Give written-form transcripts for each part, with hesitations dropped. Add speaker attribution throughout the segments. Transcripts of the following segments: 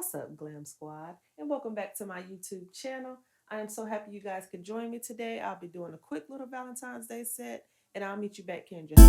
Speaker 1: What's up, Glam Squad? And welcome back to my YouTube channel. I am so happy you guys could join me today. I'll be doing a quick little Valentine's Day set, and I'll meet you back here in just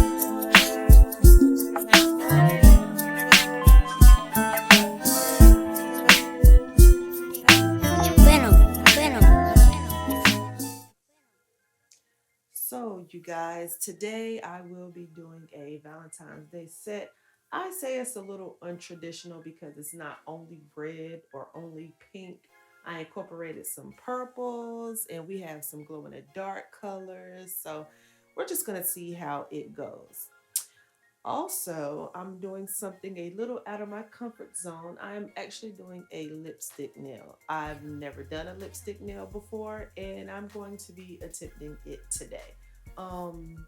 Speaker 1: So, you guys, today I will be doing a Valentine's Day set. I say it's a little untraditional because it's not only red or only pink. I incorporated some purples and we have some glow in the dark colors. So, we're just going to see how it goes. Also, I'm doing something a little out of my comfort zone. I am actually doing a lipstick nail. I've never done a lipstick nail before, and I'm going to be attempting it today. Um,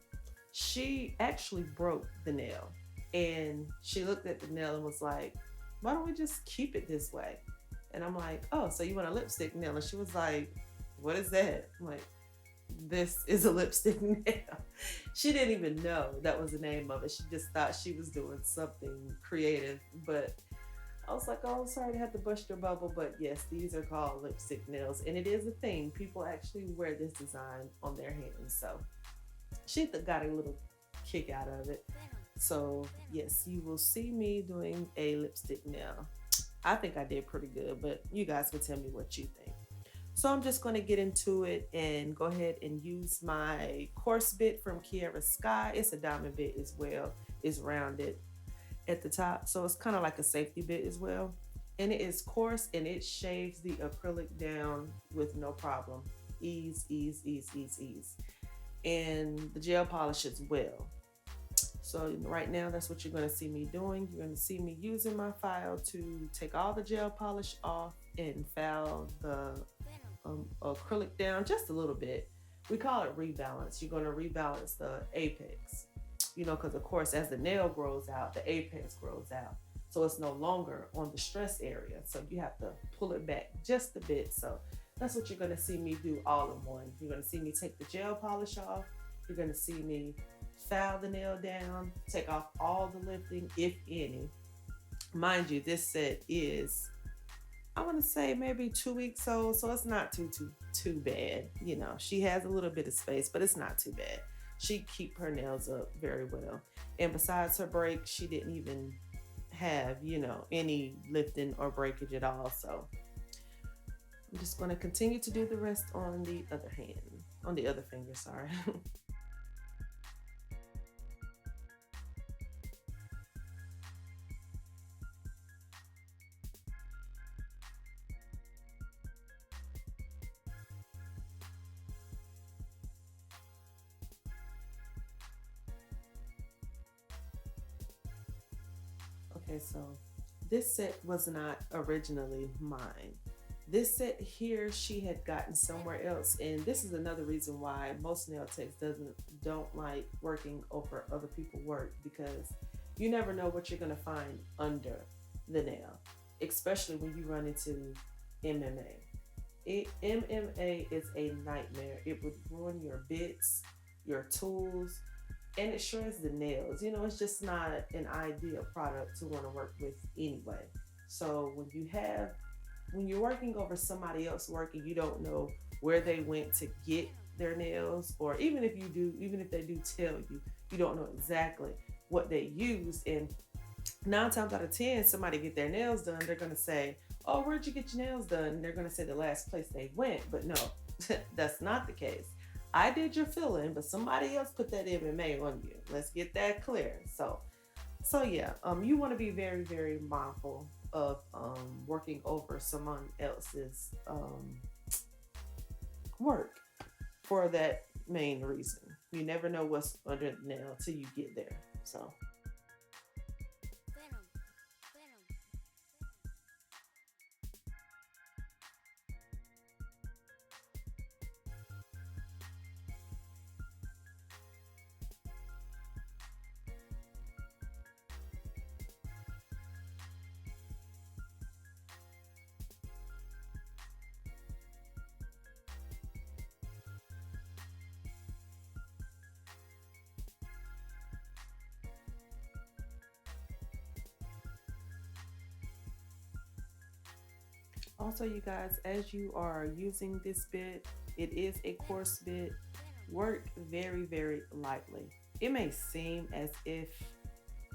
Speaker 1: she actually broke the nail, and she looked at the nail and was like, "Why don't we just keep it this way?" And I'm like, "Oh, so you want a lipstick nail?" And she was like, "What is that?" I'm like, "This is a lipstick nail." She didn't even know that was the name of it. She just thought she was doing something creative. But I was like, "Oh, sorry to have to bust your bubble." But yes, these are called lipstick nails. And it is a thing. People actually wear this design on their hands. So she got a little kick out of it. So yes, you will see me doing a lipstick nail. I think I did pretty good, but you guys can tell me what you think. So I'm just going to get into it and go ahead and use my coarse bit from Kiara Sky. It's a diamond bit as well. It's rounded at the top. So it's kind of like a safety bit as well. And it is coarse and it shaves the acrylic down with no problem. Ease, ease, ease, ease, ease. And the gel polish as well. So right now, that's what you're going to see me doing. You're going to see me using my file to take all the gel polish off and file the acrylic down just a little bit. We call it rebalance. You're going to rebalance the apex, because of course, as the nail grows out, the apex grows out. So it's no longer on the stress area. So you have to pull it back just a bit. So that's what you're going to see me do all in one. You're going to see me take the gel polish off. You're going to see me file the nail down, take off all the lifting, if any. Mind you, this set is, I want to say, maybe 2 weeks old, so it's not too bad. She has a little bit of space, but it's not too bad. She keep her nails up very well, and besides her break, she didn't even have any lifting or breakage at all. So I'm just going to continue to do the rest on the other hand, on the other finger. Sorry. Okay, so this set was not originally mine. This set here she had gotten somewhere else, and this is another reason why most nail techs don't like working over other people's work, because you never know what you're gonna find under the nail, especially when you run into MMA. MMA is a nightmare. It would ruin your bits, your tools, and it shreds the nails. It's just not an ideal product to want to work with anyway. So when you're working over somebody else work and you don't know where they went to get their nails, or even if they do tell you, you don't know exactly what they used. And 9 times out of 10, somebody get their nails done, they're gonna say, "Oh, where'd you get your nails done?" And they're gonna say the last place they went. But no, that's not the case. I did your filling, but somebody else put that MMA on you. Let's get that clear. So yeah, you want to be very, very mindful of working over someone else's work for that main reason. You never know what's under the nail till you get there. So Also, you guys, as you are using this bit, it is a coarse bit. Work very, very lightly. It may seem as if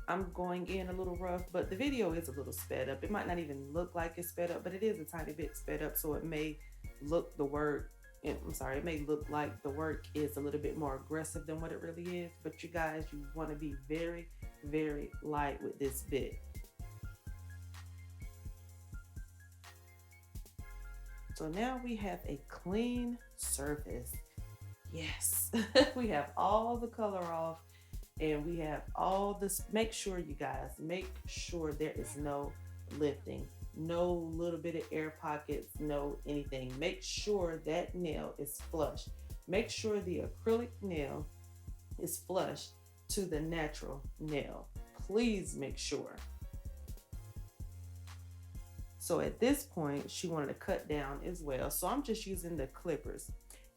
Speaker 1: I'm going in a little rough, but the video is a little sped up. It might not even look like it's sped up, but it is a tiny bit sped up, so it may look the work. I'm sorry, it may look like the work is a little bit more aggressive than what it really is. But you guys, you want to be very, very light with this bit. So now we have a clean surface. Yes, we have all the color off and we have all this. Make sure, you guys, make sure there is no lifting, no little bit of air pockets, no anything. Make sure that nail is flush. Make sure the acrylic nail is flush to the natural nail. Please make sure. So at this point, she wanted to cut down as well. So I'm just using the clippers.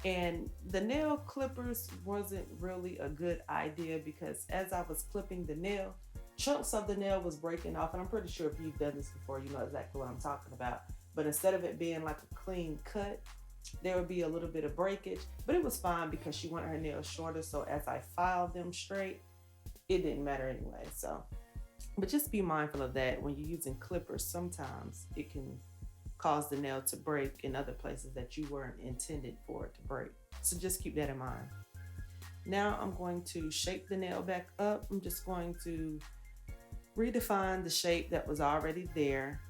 Speaker 1: And the nail clippers wasn't really a good idea because as I was clipping the nail, chunks of the nail was breaking off. And I'm pretty sure if you've done this before, you know exactly what I'm talking about. But instead of it being like a clean cut, there would be a little bit of breakage. But it was fine because she wanted her nails shorter. So as I filed them straight, it didn't matter anyway. So, but just be mindful of that when you're using clippers. Sometimes it can cause the nail to break in other places that you weren't intended for it to break. So just keep that in mind. Now I'm going to shape the nail back up. I'm just going to redefine the shape that was already there.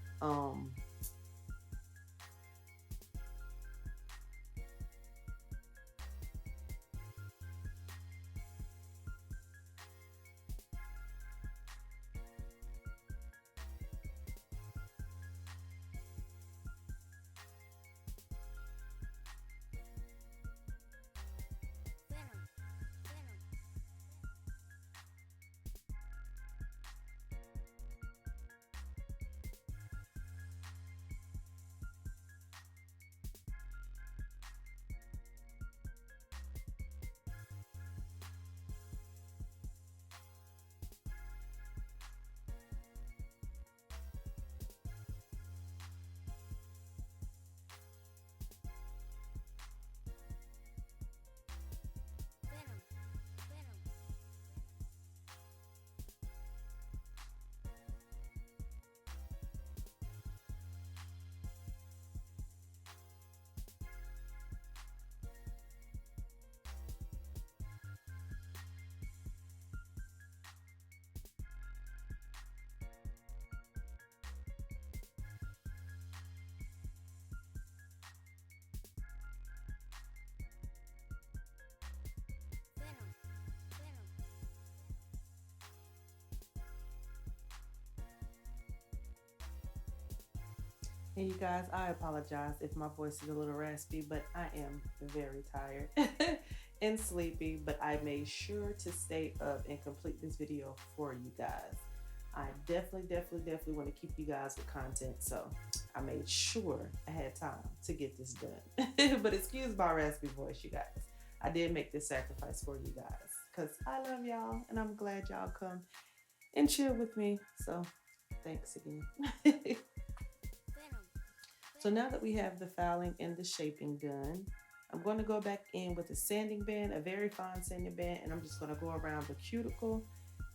Speaker 1: And you guys, I apologize if my voice is a little raspy, but I am very tired and sleepy. But I made sure to stay up and complete this video for you guys. I definitely want to keep you guys with content. So I made sure I had time to get this done. But excuse my raspy voice, you guys. I did make this sacrifice for you guys because I love y'all and I'm glad y'all come and chill with me. So thanks again. So now that we have the filing and the shaping done, I'm going to go back in with a sanding band, a very fine sanding band, and I'm just going to go around the cuticle.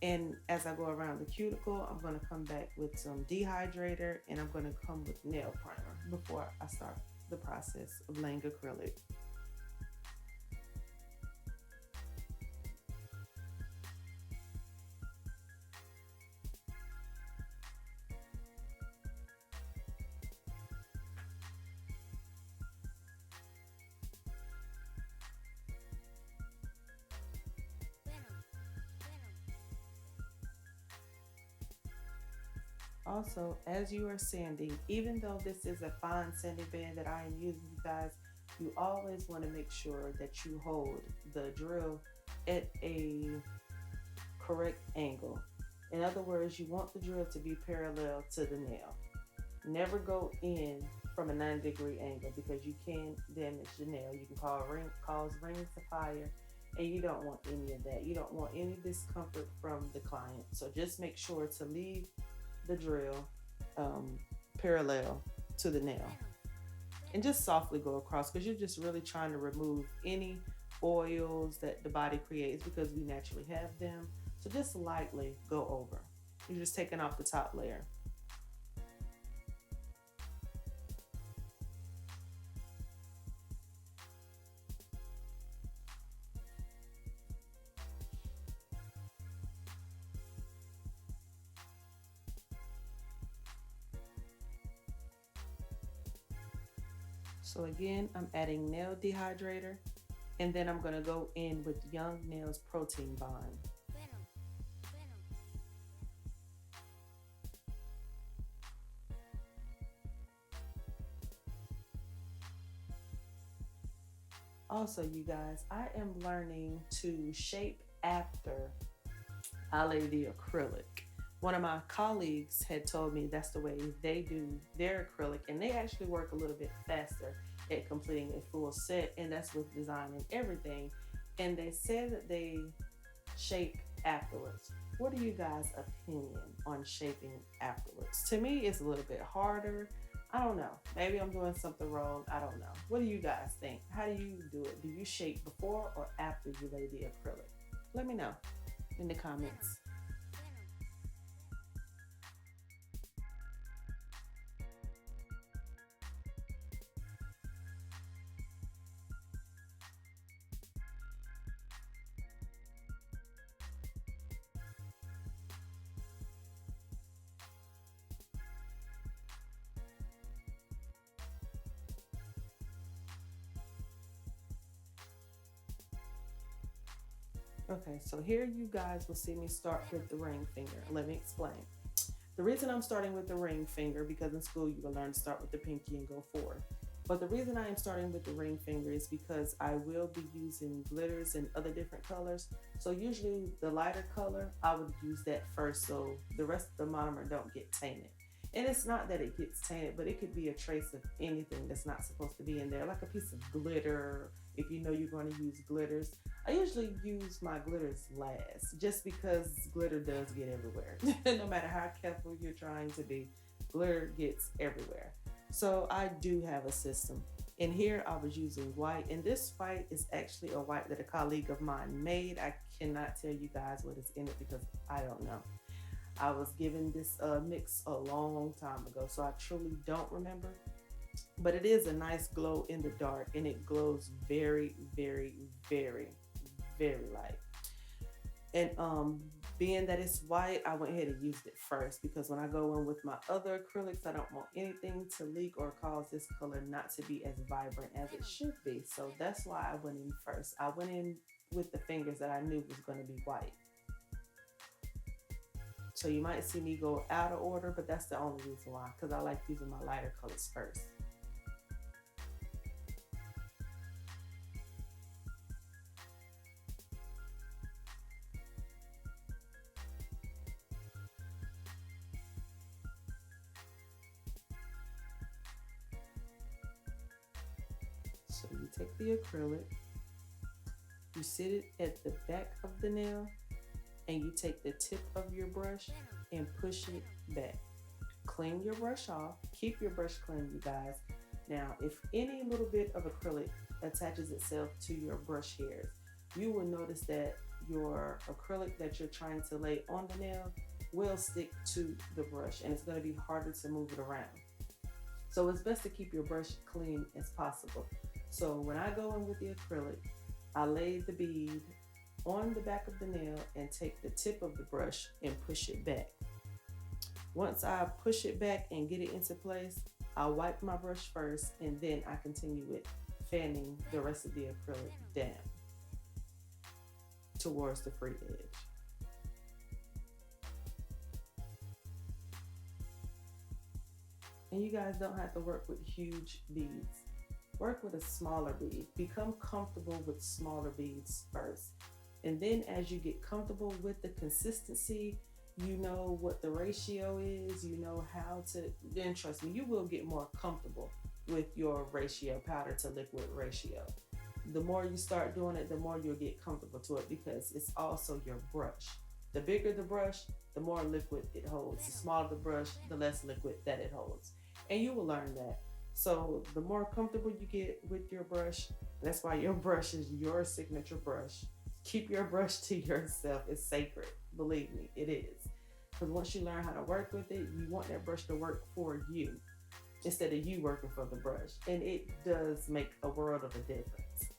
Speaker 1: And as I go around the cuticle, I'm going to come back with some dehydrator and I'm going to come with nail primer before I start the process of laying acrylic. Also, as you are sanding, even though this is a fine sanding band that I am using, you guys, you always want to make sure that you hold the drill at a correct angle. In other words, you want the drill to be parallel to the nail. Never go in from a 90-degree angle because you can damage the nail. You can cause rings of fire, and you don't want any of that. You don't want any discomfort from the client. So just make sure to leave the drill parallel to the nail. and just softly go across because you're just really trying to remove any oils that the body creates because we naturally have them. So just lightly go over. You're just taking off the top layer. So again, I'm adding nail dehydrator, and then I'm gonna go in with Young Nails Protein Bond. Also, you guys, I am learning to shape after I lay the acrylic. One of my colleagues had told me that's the way they do their acrylic, and they actually work a little bit faster at completing a full set, and that's with design and everything. And they said that they shape afterwards. What are you guys' opinion on shaping afterwards? To me, it's a little bit harder. I don't know. Maybe I'm doing something wrong. I don't know. What do you guys think? How do you do it? Do you shape before or after you lay the acrylic? Let me know in the comments. Okay, so here you guys will see me start with the ring finger. Let me explain. The reason I'm starting with the ring finger, because in school you will learn to start with the pinky and go forward. But the reason I am starting with the ring finger is because I will be using glitters in other different colors. So usually the lighter color, I would use that first so the rest of the monomer don't get tainted. And it's not that it gets tainted, but it could be a trace of anything that's not supposed to be in there, like a piece of glitter, if you know you're going to use glitters. I usually use my glitters last just because glitter does get everywhere. No matter how careful you're trying to be, glitter gets everywhere. So I do have a system. And here I was using white, and this white is actually a white that a colleague of mine made. I cannot tell you guys what is in it because I don't know. I was given this mix a long time ago, so I truly don't remember. But it is a nice glow in the dark, and it glows very, very, very, very light. And being that it's white, I went ahead and used it first because when I go in with my other acrylics, I don't want anything to leak or cause this color not to be as vibrant as it should be. So that's why I went in first. I went in with the fingers that I knew was going to be white. So you might see me go out of order, but that's the only reason why, because I like using my lighter colors first. So you take the acrylic, you sit it at the back of the nail, and you take the tip of your brush and push it back. Clean your brush off. Keep your brush clean, you guys. Now, if any little bit of acrylic attaches itself to your brush hairs, you will notice that your acrylic that you're trying to lay on the nail will stick to the brush and it's going to be harder to move it around. So it's best to keep your brush clean as possible. So when I go in with the acrylic, I lay the bead on the back of the nail and take the tip of the brush and push it back. Once I push it back and get it into place, I'll wipe my brush first and then I continue with fanning the rest of the acrylic down towards the free edge. And you guys don't have to work with huge beads. Work with a smaller bead. Become comfortable with smaller beads first. And then as you get comfortable with the consistency, you know what the ratio is, you know how to, then trust me, you will get more comfortable with your ratio, powder to liquid ratio. The more you start doing it, the more you'll get comfortable to it because it's also your brush. The bigger the brush, the more liquid it holds. The smaller the brush, the less liquid that it holds. And you will learn that. So the more comfortable you get with your brush, that's why your brush is your signature brush. Keep your brush to yourself. It's sacred. Believe me, it is. Because once you learn how to work with it, you want that brush to work for you instead of you working for the brush. And it does make a world of a difference.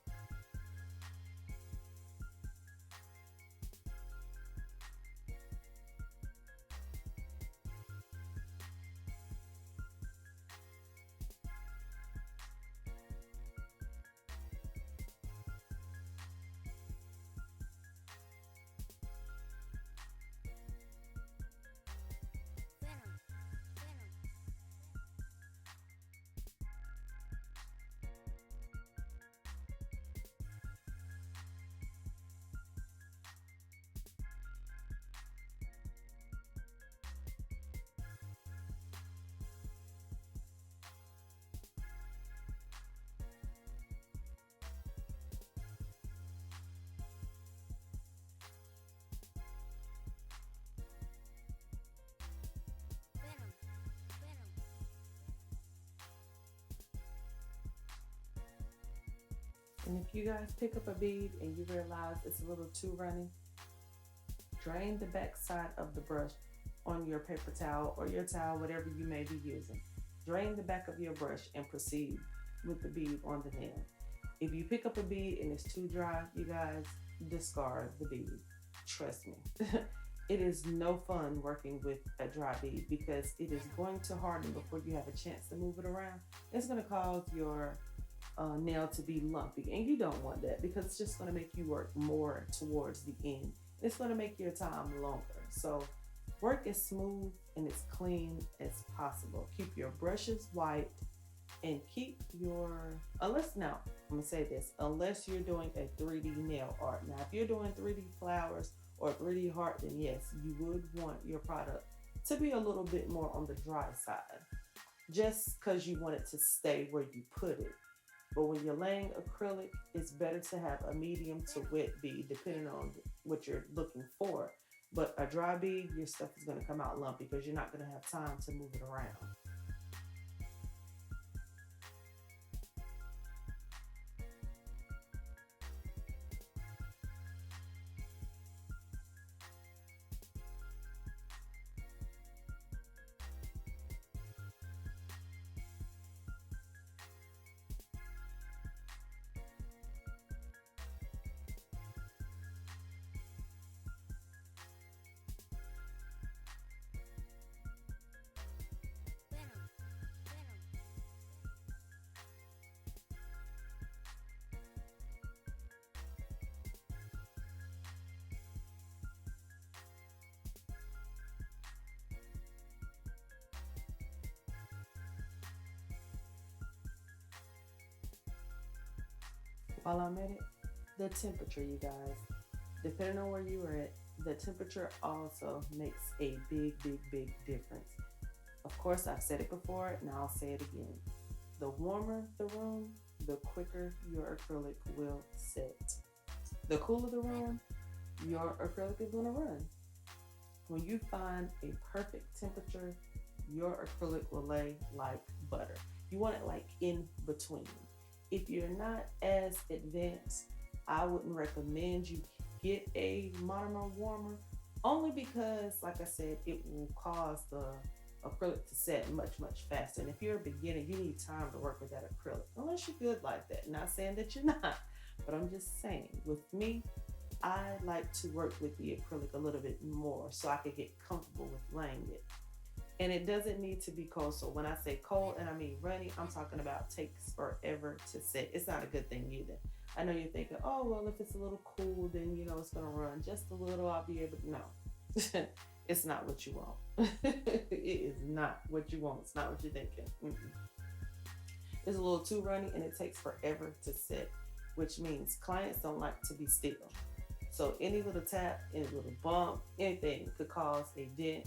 Speaker 1: And if you guys pick up a bead and you realize it's a little too runny, drain the back side of the brush on your paper towel or your towel, whatever you may be using. Drain the back of your brush and proceed with the bead on the nail. If you pick up a bead and it's too dry, you guys discard the bead. Trust me. It is no fun working with a dry bead because it is going to harden before you have a chance to move it around. It's going to cause your nail to be lumpy, and you don't want that because it's just going to make you work more towards the end. It's going to make your time longer. So work as smooth and as clean as possible. Keep your brushes white and keep your, unless now, I'm gonna say this, unless you're doing a 3D nail art. Now, if you're doing 3D flowers or 3D heart, then yes, you would want your product to be a little bit more on the dry side, just because you want it to stay where you put it. But when you're laying acrylic, it's better to have a medium to wet bead, depending on what you're looking for. But a dry bead, your stuff is going to come out lumpy because you're not going to have time to move it around. While I'm at it, the temperature, you guys, depending on where you are at, the temperature also makes a big difference. Of course, I've said it before, and I'll say it again. The warmer the room, the quicker your acrylic will set. The cooler the room, your acrylic is going to run. When you find a perfect temperature, your acrylic will lay like butter. You want it like in between. If you're not as advanced, I wouldn't recommend you get a monomer warmer only because, like I said, it will cause the acrylic to set much faster. And if you're a beginner, you need time to work with that acrylic, unless you're good like that. Not saying that you're not, but I'm just saying, with me, I like to work with the acrylic a little bit more so I could get comfortable with laying it. And it doesn't need to be cold. So when I say cold and I mean runny, I'm talking about takes forever to set. It's not a good thing either. I know you're thinking, oh, well, if it's a little cool, then it's going to run just a little. I'll be able to. No, it's not what you want. It is not what you want. It's not what you're thinking. It's a little too runny and it takes forever to set, which means clients don't like to be still. So any little tap, any little bump, anything could cause a dent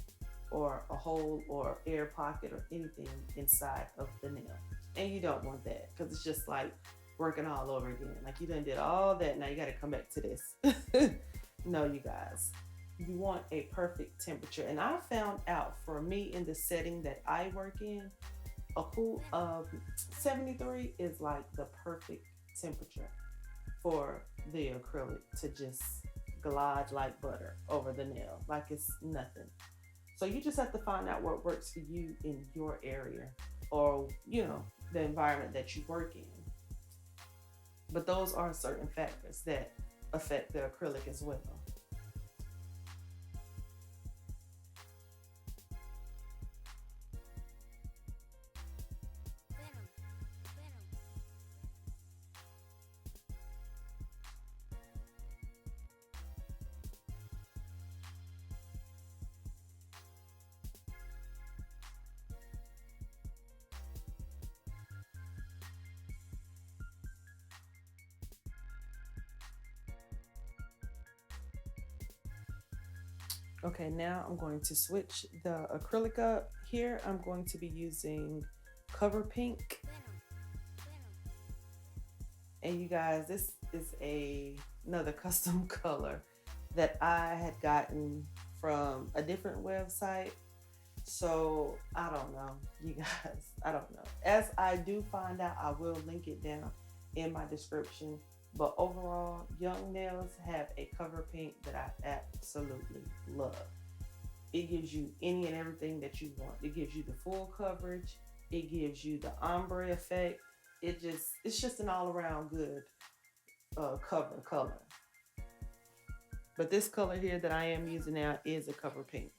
Speaker 1: or a hole or air pocket or anything inside of the nail. And you don't want that because it's just like working all over again. Like you done did all that, now you got to come back to this. No, you guys, you want a perfect temperature. And I found out for me in the setting that I work in, A cool 73 is like the perfect temperature for the acrylic to just glide like butter over the nail, like it's nothing. So you just have to find out what works for you in your area, or the environment that you work in. But those are certain factors that affect the acrylic as well. Okay, now I'm going to switch the acrylic up. Here I'm going to be using Cover Pink. And you guys, this is another custom color that I had gotten from a different website. So I don't know, you guys. I don't know. As I do find out, I will link it down in my description. But overall, Young Nails have a cover pink that I absolutely love. It gives you any and everything that you want. It gives you the full coverage. It gives you the ombre effect. It's just an all around good cover color. But this color here that I am using now is a cover pink.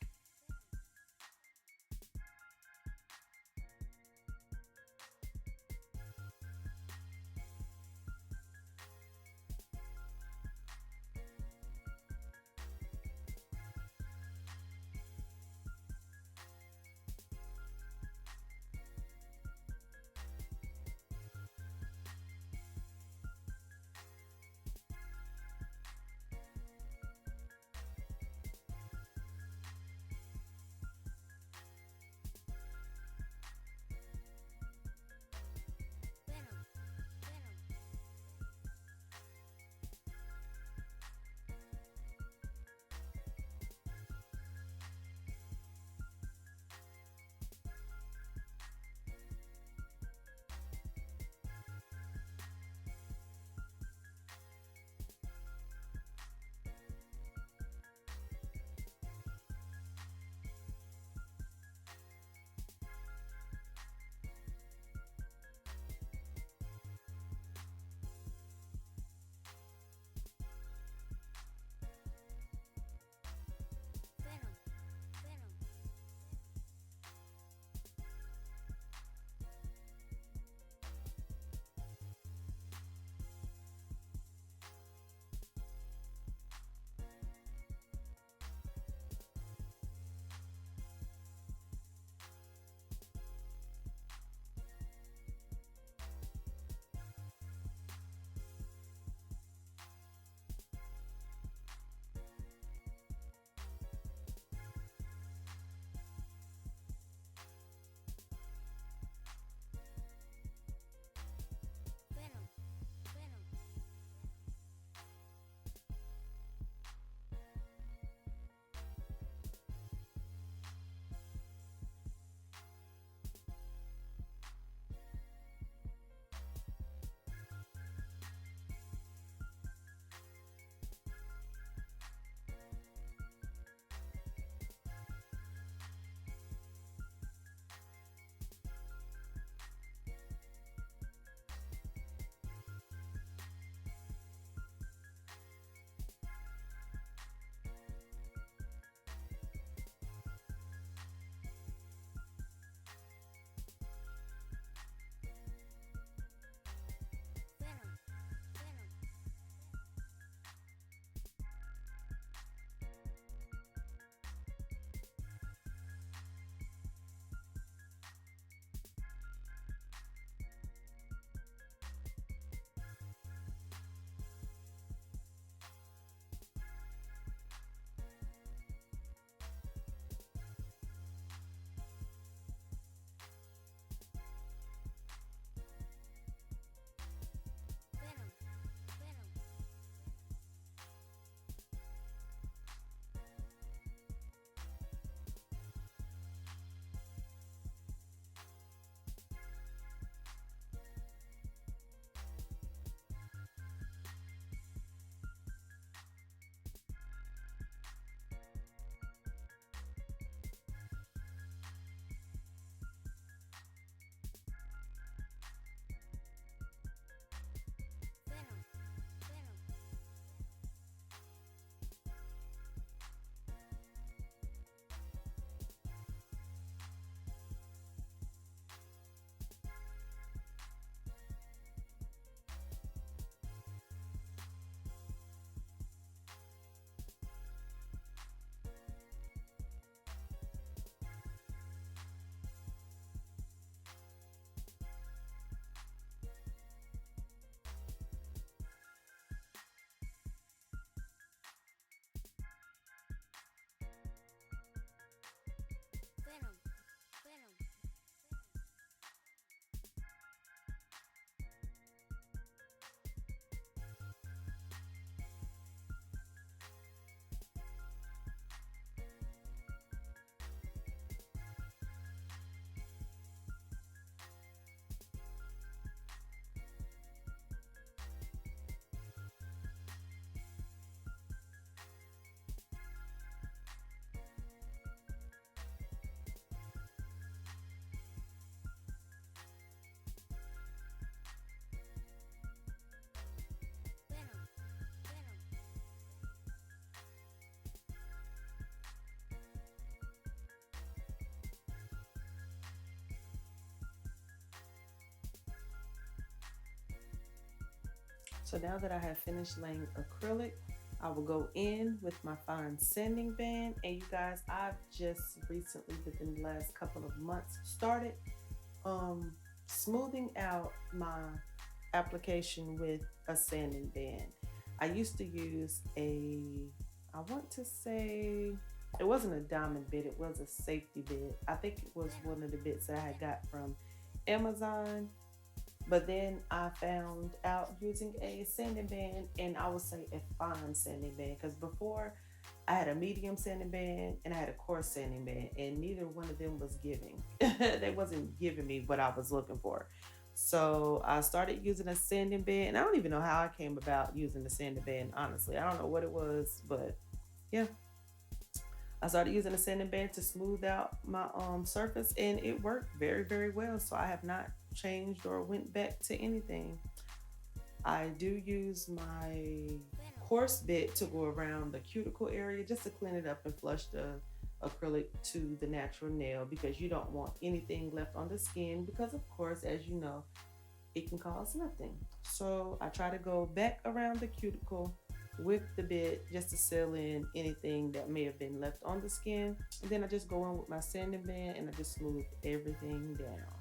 Speaker 1: So now that I have finished laying acrylic, I will go in with my fine sanding band. And you guys, I've just recently, within the last couple of months, started um, smoothing out my application with a sanding band. I used to use I want to say, it wasn't a diamond bit, it was a safety bit. I think it was one of the bits that I had got from Amazon. But then I found out using a sanding band, and I would say a fine sanding band, because before I had a medium sanding band and I had a coarse sanding band, and neither one of them was giving. They wasn't giving me what I was looking for. So I started using a sanding band, and I don't even know how I came about using the sanding band. Honestly, I don't know what it was, but yeah, I started using a sanding band to smooth out my surface, and it worked very, very well. So I have not changed or went back to anything. I do use my coarse bit to go around the cuticle area just to clean it up and flush the acrylic to the natural nail, because you don't want anything left on the skin, because of course, as you know, it can cause nothing. So I try to go back around the cuticle with the bit just to seal in anything that may have been left on the skin. And then I just go in with my sanding band and I just smooth everything down.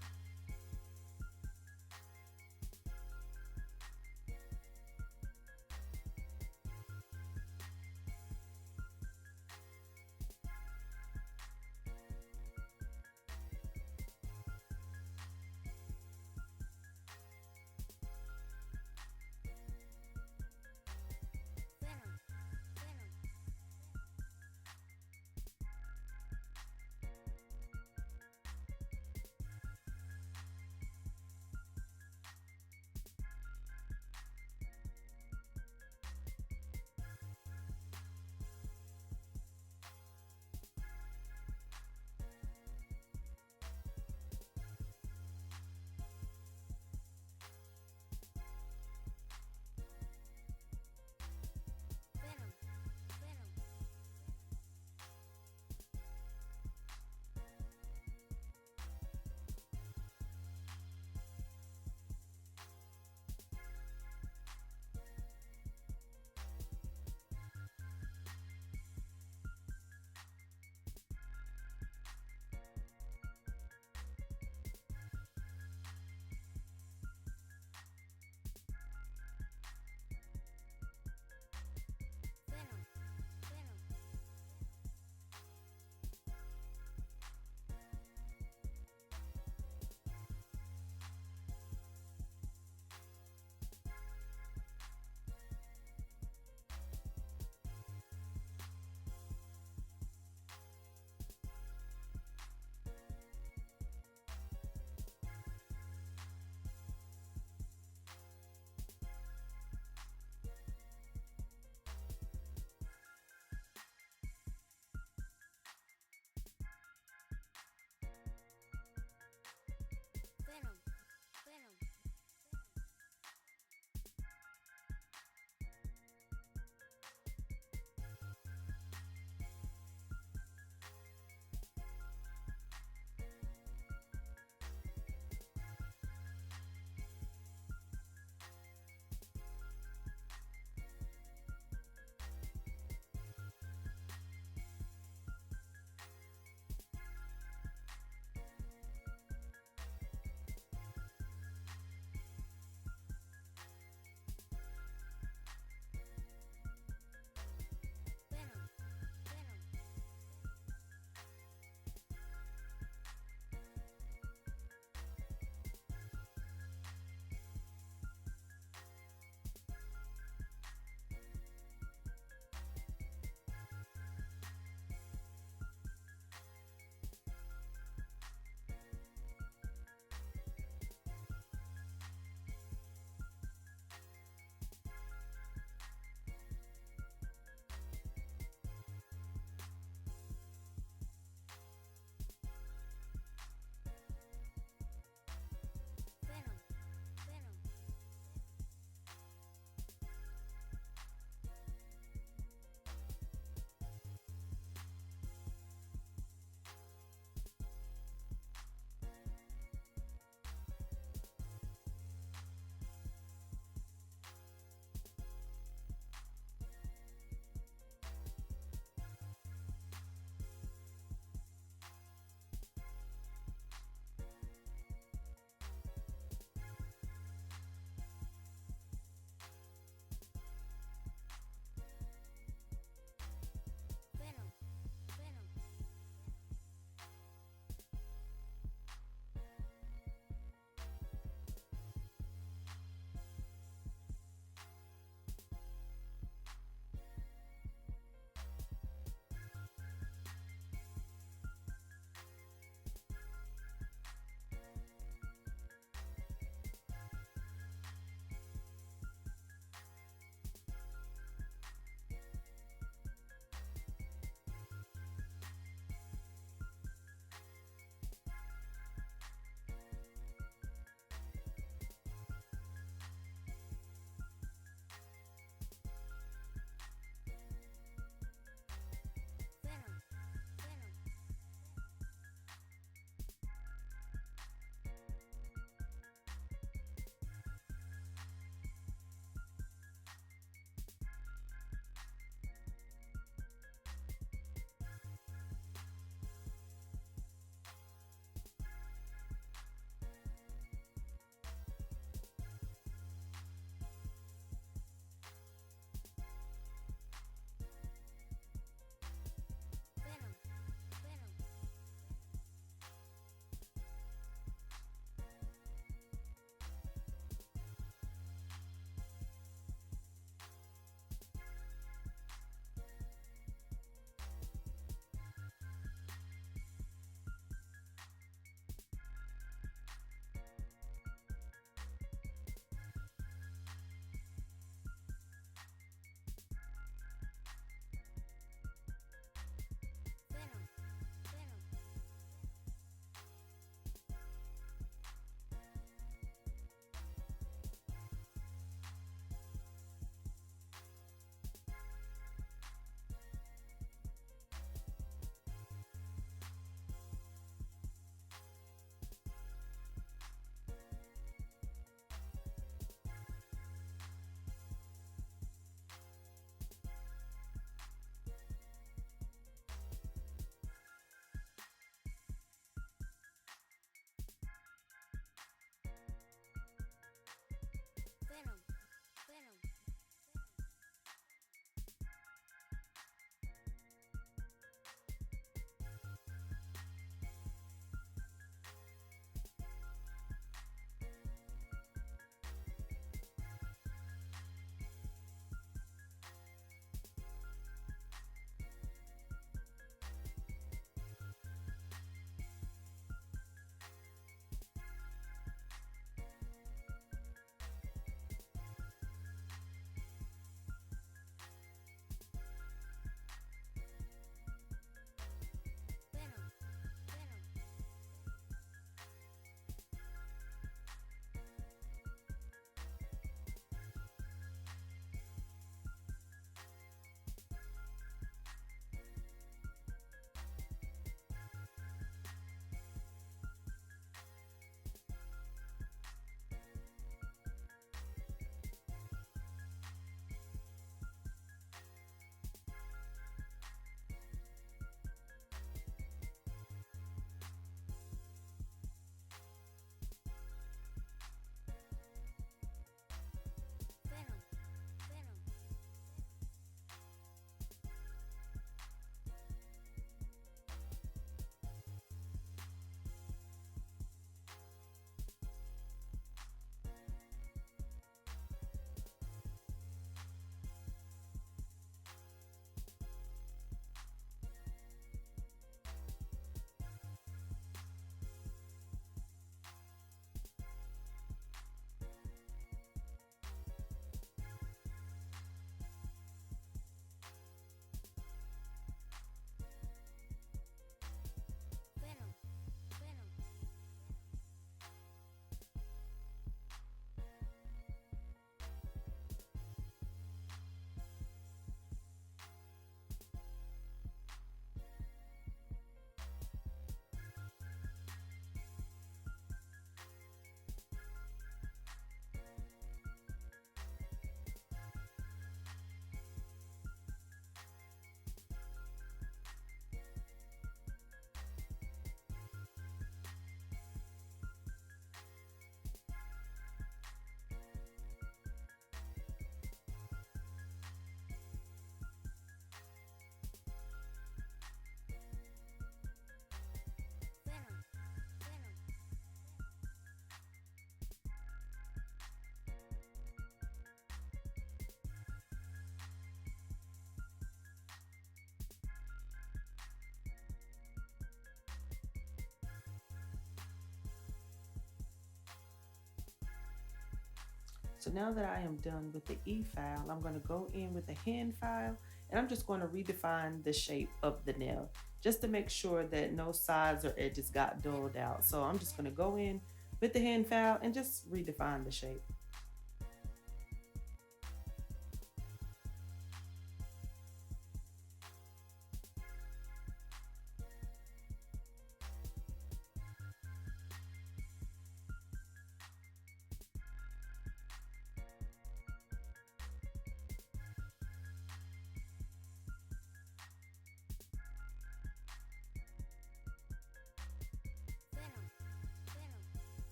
Speaker 1: So now that I am done with the E file, I'm going to go in with the hand file and I'm just going to redefine the shape of the nail just to make sure that no sides or edges got dulled out. So I'm just going to go in with the hand file and just redefine the shape.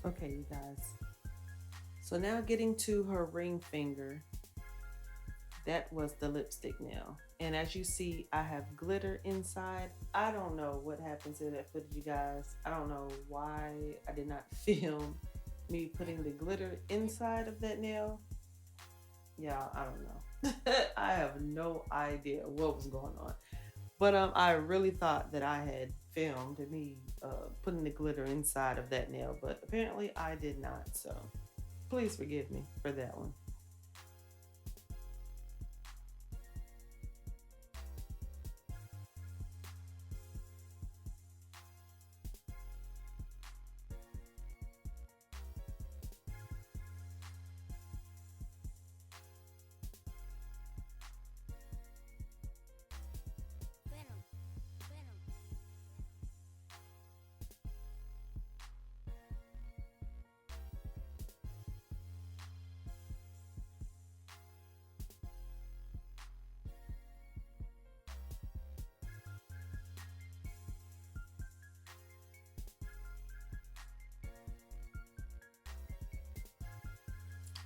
Speaker 1: Okay, you guys. So now getting to her ring finger, that was the lipstick nail. And as you see, I have glitter inside. I don't know what happened to that footage, you guys. I don't know why I did not film me putting the glitter inside of that nail. Yeah, I don't know. I have no idea what was going on. But I really thought that I had filmed me putting the glitter inside of that nail, but apparently I did not. So please forgive me for that one.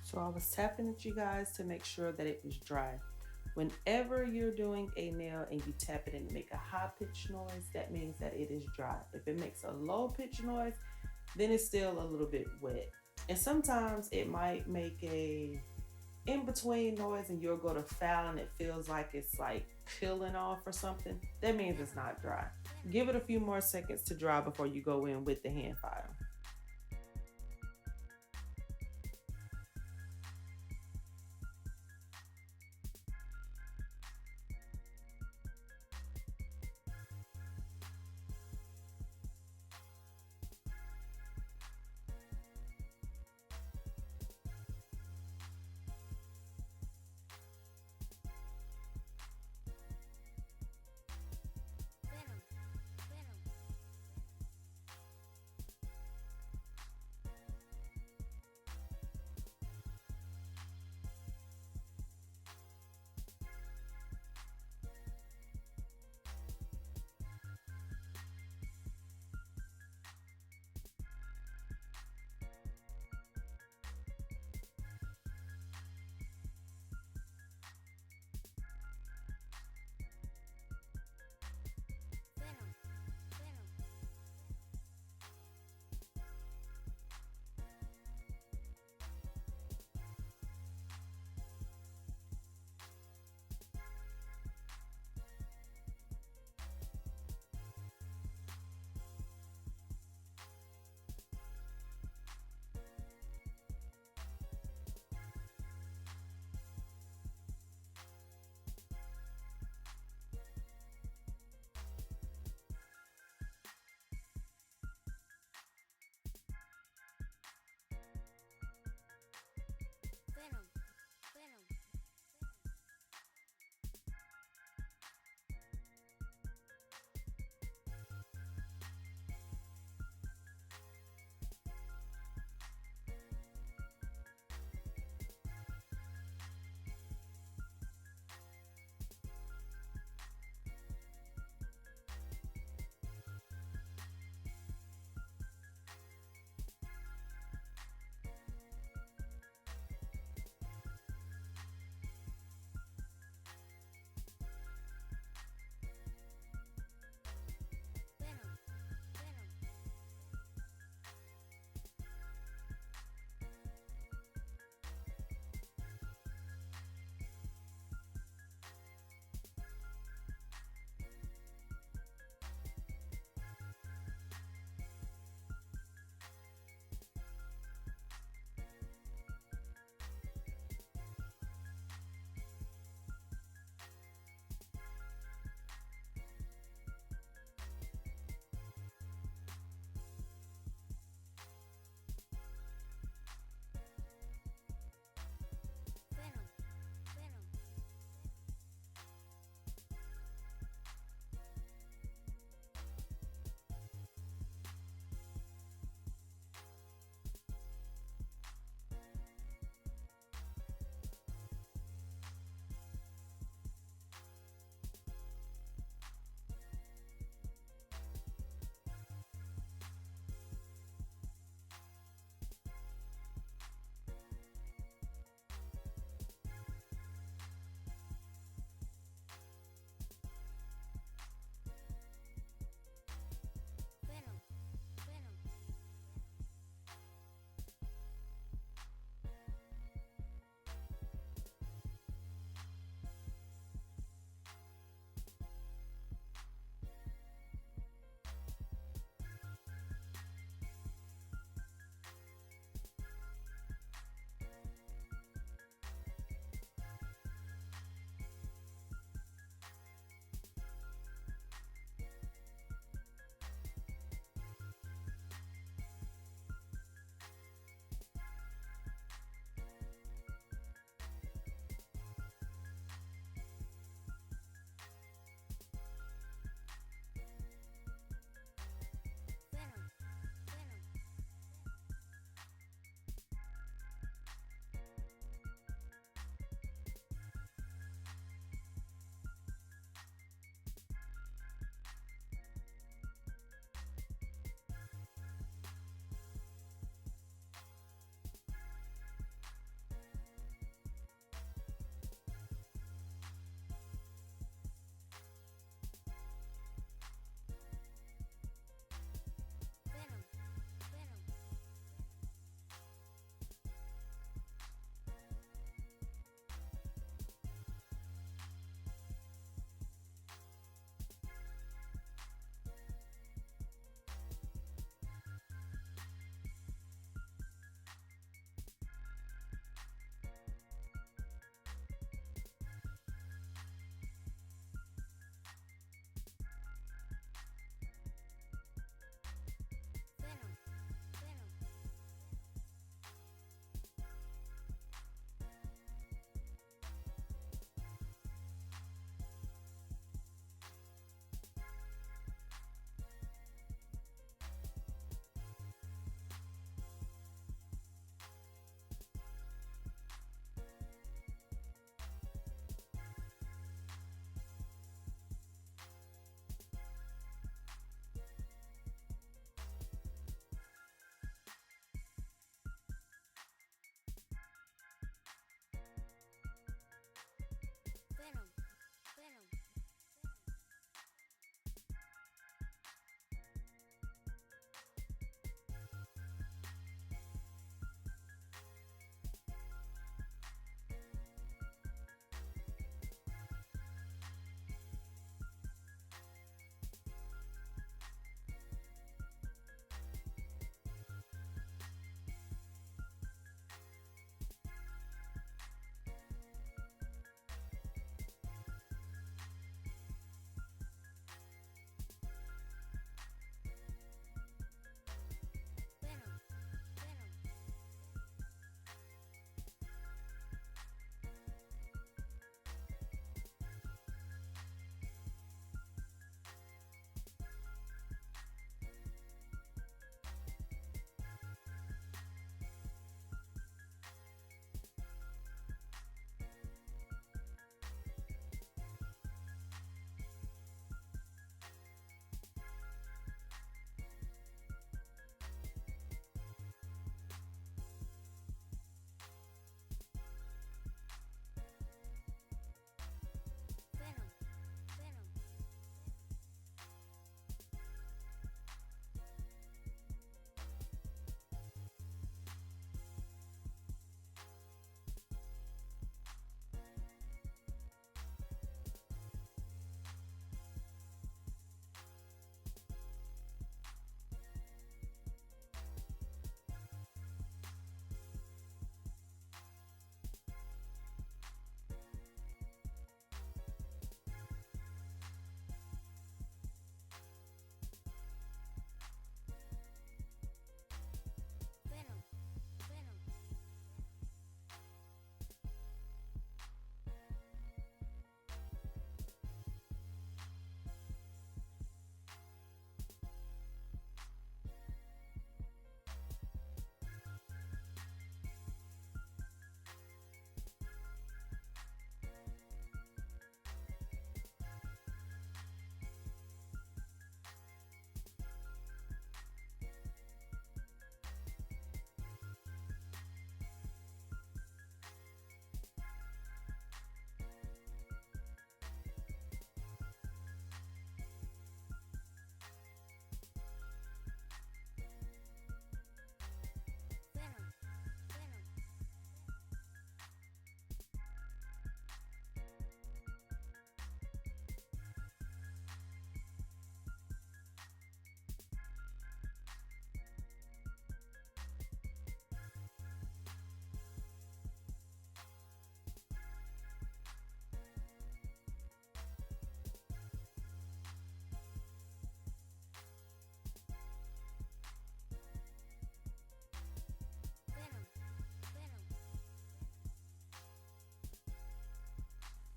Speaker 1: So I was tapping at you guys to make sure that it was dry. Whenever you're doing a nail and you tap it and make a high pitched noise, that means that it is dry. If it makes a low pitched noise, then it's still a little bit wet. And sometimes it might make a in between noise and you'll go to foul and it feels like it's like peeling off or something. That means it's not dry. Give it a few more seconds to dry before you go in with the hand file.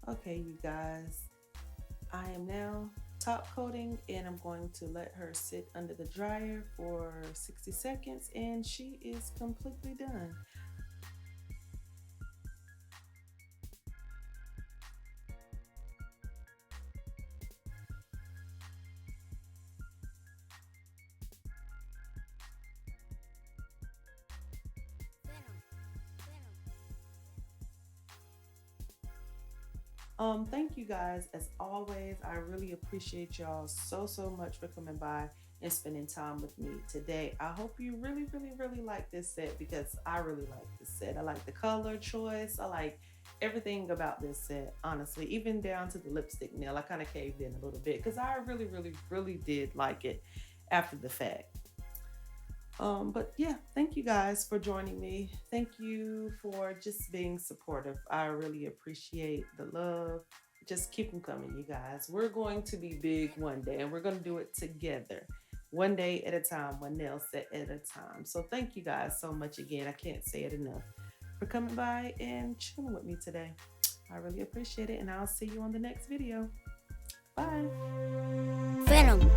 Speaker 1: Okay, you guys, I am now top coating and I'm going to let her sit under the dryer for 60 seconds and she is completely done. Thank you guys. As always, I really appreciate y'all so much for coming by and spending time with me today. I hope you really like this set because I really like this set. I like the color choice. I like everything about this set, honestly, even down to the lipstick nail. I kind of caved in a little bit because I really did like it after the fact. But yeah, thank you guys for joining me. Thank you for just being supportive. I really appreciate the love. Just keep them coming, you guys. We're going to be big one day and we're going to do it together. One day at a time, one nail set at a time. So thank you guys so much again. I can't say it enough for coming by and chilling with me today. I really appreciate it and I'll see you on the next video. Bye.
Speaker 2: Venom.